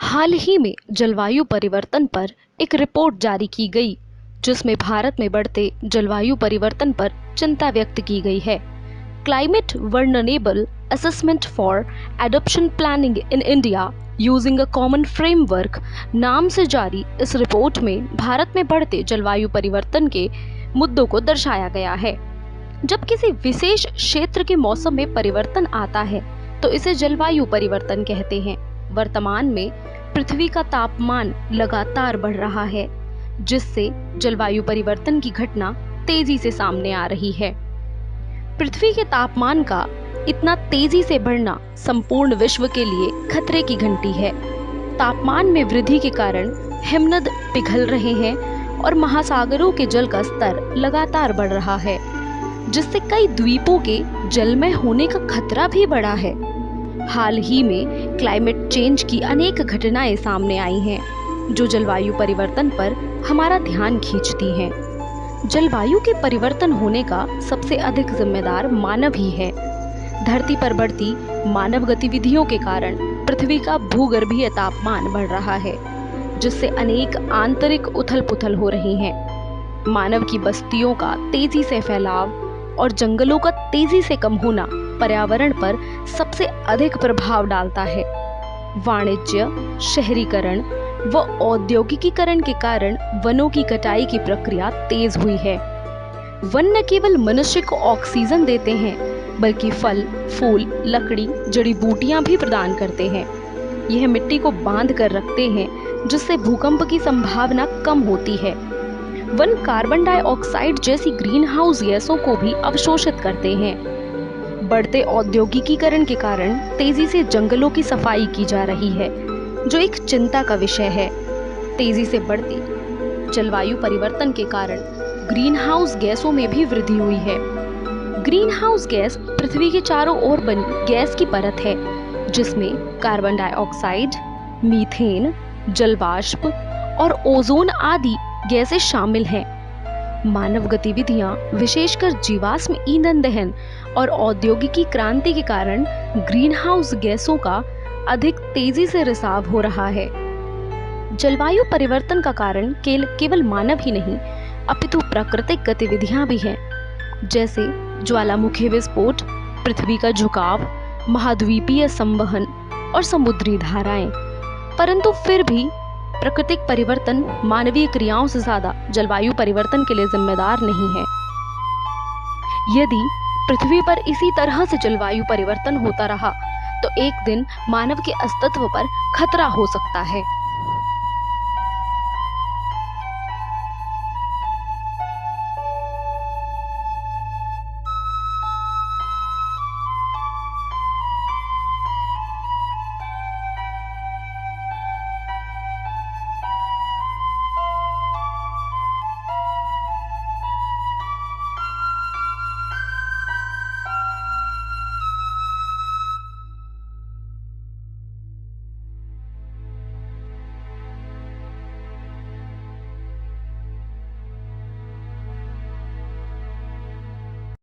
हाल ही में जलवायु परिवर्तन पर एक रिपोर्ट जारी की गई, जिसमें भारत में बढ़ते जलवायु परिवर्तन पर चिंता व्यक्त की गई है। Climate vulnerable assessment for adoption planning in India using a common framework नाम से जारी इस रिपोर्ट में भारत में बढ़ते जलवायु परिवर्तन के मुद्दों को दर्शाया गया है। जब किसी विशेष क्षेत्र के मौसम में परिवर्तन आता है तो इसे जलवायु परिवर्तन कहते हैं। वर्तमान में पृथ्वी का तापमान लगातार बढ़ रहा है, जिससे जलवायु परिवर्तन की घटना तेजी से सामने आ रही है। पृथ्वी के तापमान का इतना तेजी से बढ़ना संपूर्ण विश्व के लिए खतरे की घंटी है। तापमान में वृद्धि के कारण हिमनद पिघल रहे हैं और महासागरों के जल का स्तर लगातार बढ़ रहा है, जिससे कई द्वीपों के जलमय होने का खतरा भी बढ़ा है। हाल ही में क्लाइमेट चेंज की अनेक घटनाएं सामने आई हैं, जो जलवायु परिवर्तन पर हमारा ध्यान खींचती हैं। जलवायु के परिवर्तन होने का सबसे अधिक जिम्मेदार मानव ही है। धरती पर बढ़ती मानव गतिविधियों के कारण पृथ्वी का भूगर्भीय तापमान बढ़ रहा है, जिससे अनेक आंतरिक उथल-पुथल हो रही हैं। मानव की बस्तियों का तेजी से फैलाव और जंगलों का तेजी से कम होना पर्यावरण पर सबसे अधिक प्रभाव डालता है। वाणिज्य, शहरीकरण व औद्योगिकीकरण के कारण वनों की कटाई की प्रक्रिया तेज हुई है। वन न केवल मनुष्य को ऑक्सीजन देते हैं, बल्कि फल, फूल, लकड़ी, जड़ी बूटियां भी प्रदान करते हैं। यह मिट्टी को बांध कर रखते हैं, जिससे भूकंप की संभावना कम होती है। वन कार्बन डाइऑक्साइड जैसी ग्रीन हाउस गैसों को भी अवशोषित करते हैं। बढ़ते औद्योगिकीकरण के कारण तेजी से जंगलों की सफाई की जा रही है, जो एक चिंता का विषय है। तेजी से बढ़ती जलवायु परिवर्तन के कारण ग्रीन हाउस गैसों में भी वृद्धि हुई है। ग्रीन हाउस गैस पृथ्वी के चारों ओर बनी गैस की परत है, जिसमें कार्बन डाइऑक्साइड, मीथेन, जलवाष्प और ओजोन आदि गैसें शामिल हैं। मानव गतिविधियां, विशेषकर जीवाश्म ईंधन दहन और औद्योगिकी क्रांति के कारण ग्रीन हाउस गैसों का अधिक तेजी से रिसाव हो रहा है। जलवायु परिवर्तन का कारण केवल मानव ही नहीं, अपितु प्राकृतिक गतिविधियां भी हैं, जैसे ज्वालामुखी विस्फोट, पृथ्वी का झुकाव, महाद्वीपीय संवहन और समुद्री धाराएं। परंतु फिर भी प्राकृतिक परिवर्तन मानवीय क्रियाओं से ज्यादा जलवायु परिवर्तन के लिए जिम्मेदार नहीं है। यदि पृथ्वी पर इसी तरह से जलवायु परिवर्तन होता रहा तो एक दिन मानव के अस्तित्व पर खतरा हो सकता है।